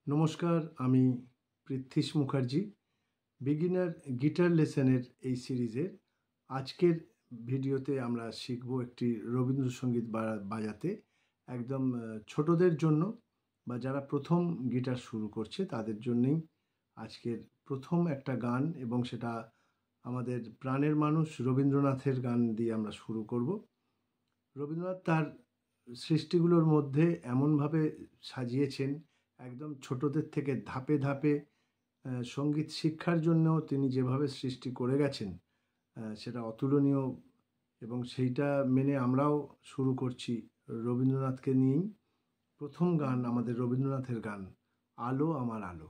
নমস্কার, আমি Prithwish Mukherjee. Beginner guitar লেসনের এই সিরিজের আজকের ভিডিওতে আমরা শিখব একটি রবীন্দ্রসঙ্গীত বাজাতে। একদম ছোটদের জন্য বা যারা প্রথম গিটার শুরু করছে তাদের জন্যেই আজকের প্রথম একটা গান, এবং সেটা আমাদের প্রাণের মানুষ রবীন্দ্রনাথের গান দিয়ে আমরা শুরু করব। রবীন্দ্রনাথ তার সৃষ্টিগুলোর মধ্যে এমনভাবে সাজিয়েছেন, একদম ছোটদের থেকে ধাপে ধাপে সঙ্গীত শিক্ষার জন্যও তিনি যেভাবে সৃষ্টি করে গেছেন সেটা অতুলনীয়, এবং সেইটা মেনে আমরাও শুরু করছি রবীন্দ্রনাথকে নিয়েই। প্রথম গান আমাদের রবীন্দ্রনাথের গান, আলো আমার আলো।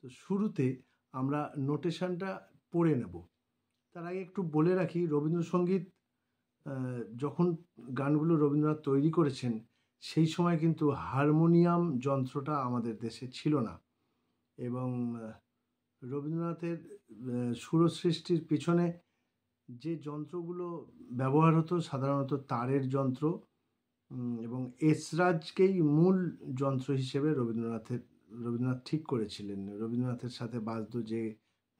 তো শুরুতে আমরা নোটেশনটা পড়ে নেব। তার আগে একটু বলে রাখি, রবীন্দ্রসঙ্গীত যখন গানগুলো রবীন্দ্রনাথ তৈরি করেছেন সেই সময় কিন্তু হারমোনিয়াম যন্ত্রটা আমাদের দেশে ছিল না, এবং রবীন্দ্রনাথের সুরসৃষ্টির পিছনে যে যন্ত্রগুলো ব্যবহার হতো সাধারণত তারের যন্ত্র, এবং এসরাজকেই মূল যন্ত্র হিসেবে রবীন্দ্রনাথ ঠিক করেছিলেন। রবীন্দ্রনাথের সাথে বাজতো যে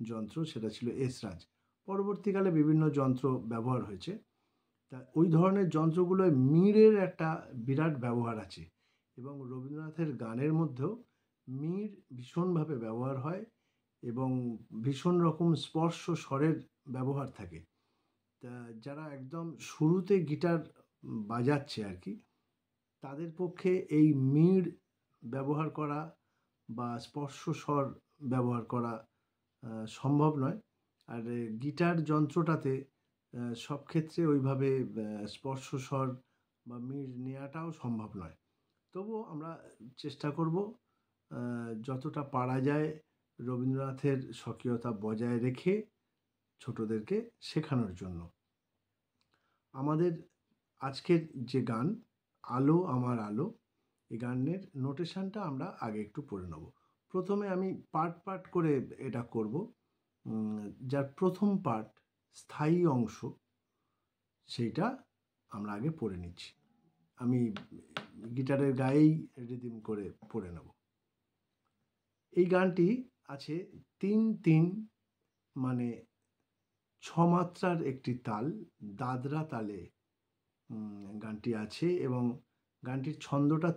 যন্ত্র সেটা ছিল এসরাজ। পরবর্তীকালে বিভিন্ন যন্ত্র ব্যবহার হয়েছে। তা ওই ধরনের যন্ত্রগুলোয় মিঁড়ের একটা বিরাট ব্যবহার আছে, এবং রবীন্দ্রনাথের গানের মধ্যেও মিঁড় ভীষণভাবে ব্যবহার হয়, এবং ভীষণ রকম স্পর্শ স্বরের ব্যবহার থাকে। তা যারা একদম শুরুতে গিটার বাজাচ্ছে আর কি, তাদের পক্ষে এই মিঁড় ব্যবহার করা বা স্পর্শ স্বর ব্যবহার করা সম্ভব নয়। আর গিটার যন্ত্রটাতে সব ক্ষেত্রে ওইভাবে স্পর্শ স্বর বা মিঁড় নেওয়াটাও সম্ভব নয়। তবুও আমরা চেষ্টা করব যতটা পারা যায় রবীন্দ্রনাথের স্বকীয়তা বজায় রেখে ছোটদেরকে শেখানোর জন্য। আমাদের আজকের যে গান আলো আমার আলো, এই গানের নোটেশনটা আমরা আগে একটু পড়ে নেব। প্রথমে আমি পার্ট পার্ট করে এটা করব। যার প্রথম পার্ট স্থায়ী অংশ, সেইটা আমরা আগে পড়ে নিচ্ছি। আমি গিটারের গায়েই রিদিম করে পড়ে নেব। এই গানটি আছে 3-3, মানে 6 মাত্রার একটি তাল, দাদরা তালে গানটি আছে, এবং গানটির ছন্দটা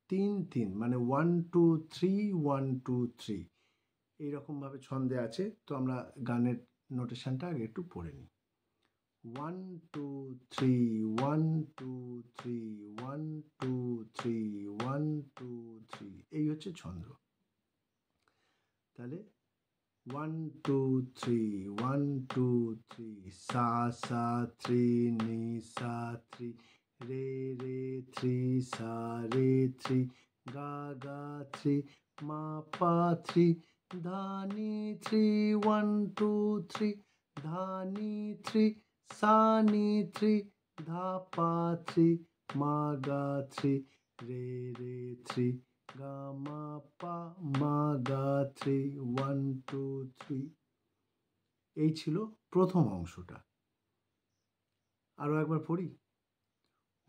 3-3, মানে 1-2-3 1-2-3 এইরকমভাবে ছন্দে আছে। তো আমরা গানের নোটেশনটা আগে একটু পড়ে নিই। 1-2-3 1-2-3 1-2-3 1-2-3, এই হচ্ছে ছন্দ। তাহলে 1-2-3 1-2-3 সা সা 3 নি সা 3 রে রে 3 সা রে 3 গা গা 3 মা পা 3 ধা নি 3 1-2-3 ধা নি 3 সা নি 3 ধা পা 3 মা গা 3 রে রে 3 গা মা পা মা গা 3 1-2-3। এই ছিল প্রথম অংশটা। আরো একবার পড়ি।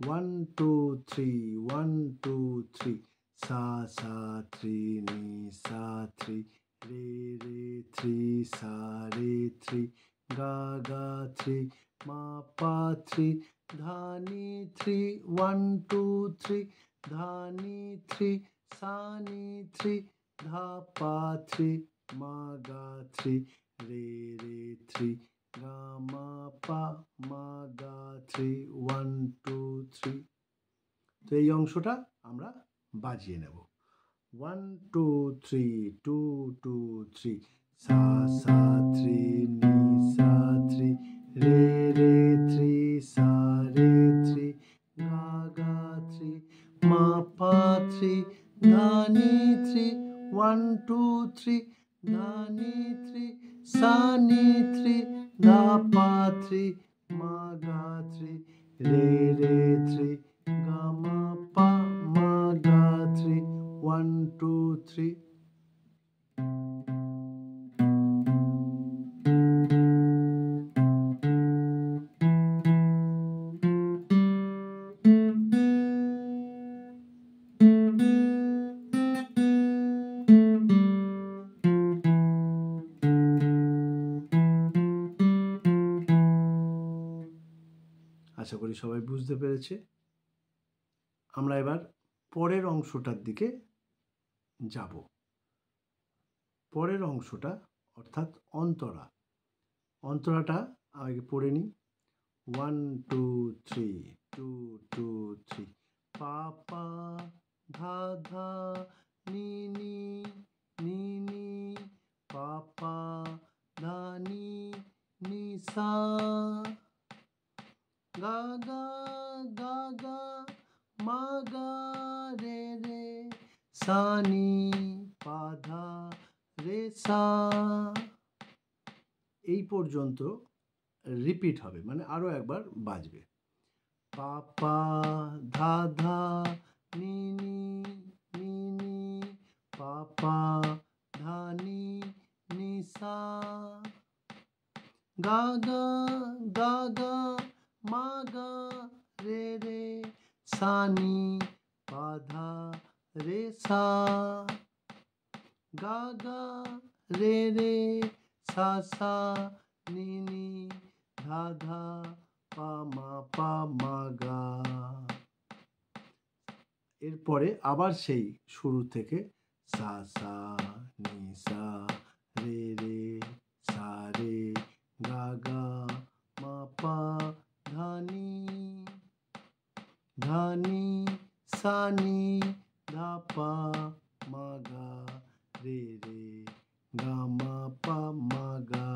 1-2-3 1-2-3 সা সা 3 নি সা 3 রে রে 3 সা রে 3 গা গা 3 মা পা 3 ধা নি 3 1-2-3 ধা নি 3 সা নি 3 ধা পা 3 মা গা 3 রে রে 3 গা মা পা মা গা 3 1-2-3। তো এই অংশটা আমরা বাজিয়ে নেব। 1-2-3 2-2-3 সা সা 3 নি সা 3 রে রে 3 সা রে 3 গা গা 3 মা পা 3 ধা নি 3 1-2-3 ধা নি 3 সা নি 3 ধা পা 3 মা গা 3 রে রে 3 গা মা পা মা গা 3 1-2-3। করি সবাই বুঝতে পেরেছে। আমরা এবার পরের অংশটার দিকে যাব। পরের অংশটা অর্থাৎ অন্তরা। অন্তরাটা আগে পড়ে নিই। 1 2 3 2 2 3 পা পা ধা ধা নি নি নি নি পা পা ধা নি নি সা গা গা গা গা মা গা রে রে সা নি পা ধা রে সা। এই পর্যন্ত রিপিট হবে, মানে আরো একবার বাজবে। পা পা ধা ধা নি নি নি নি পা পা ধা নি নি সা গা গা গা গা মা গা রে রে সা নি পা ধা রে সা গা গা রে রে সা সা নি নি ধা ধা পা মা গা। এরপরে আবার সেই শুরু থেকে সা সা নি সা রে রে সা রে গা গা মা পা ধা নি সা নি ধা পা মা গা রে রে গা মা পা মা গা।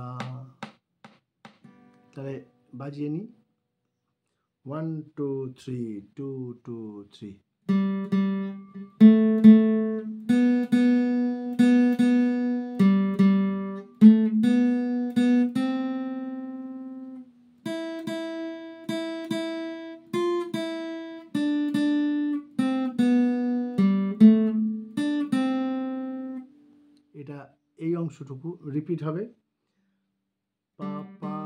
তাহলে বাজিয়ে নি। 1 2 3 2 2 3। এটা এই অংশটুকু রিপিট হবে। পা পা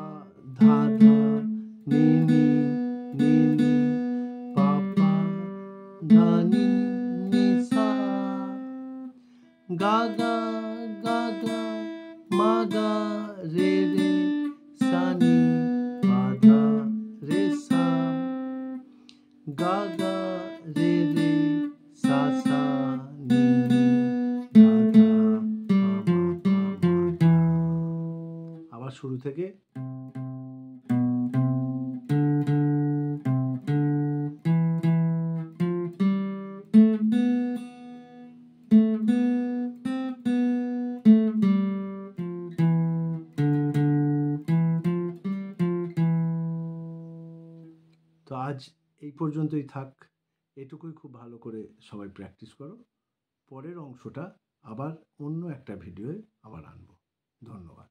ধা ধা নি নি নি নি পা পা ধা নি নি সা গা গা গা গা মা গা রে রে সা নি পা ধা রে সা গা গা রে রে সা সা নি নি ধা ধা পা মা গা। আবার শুরু থেকে। তো আজ এই পর্যন্তই থাক। এটুকুই খুব ভালো করে সবাই প্র্যাকটিস করো। পরের অংশটা আবার অন্য একটা ভিডিওয়ে আবার আনবো। ধন্যবাদ।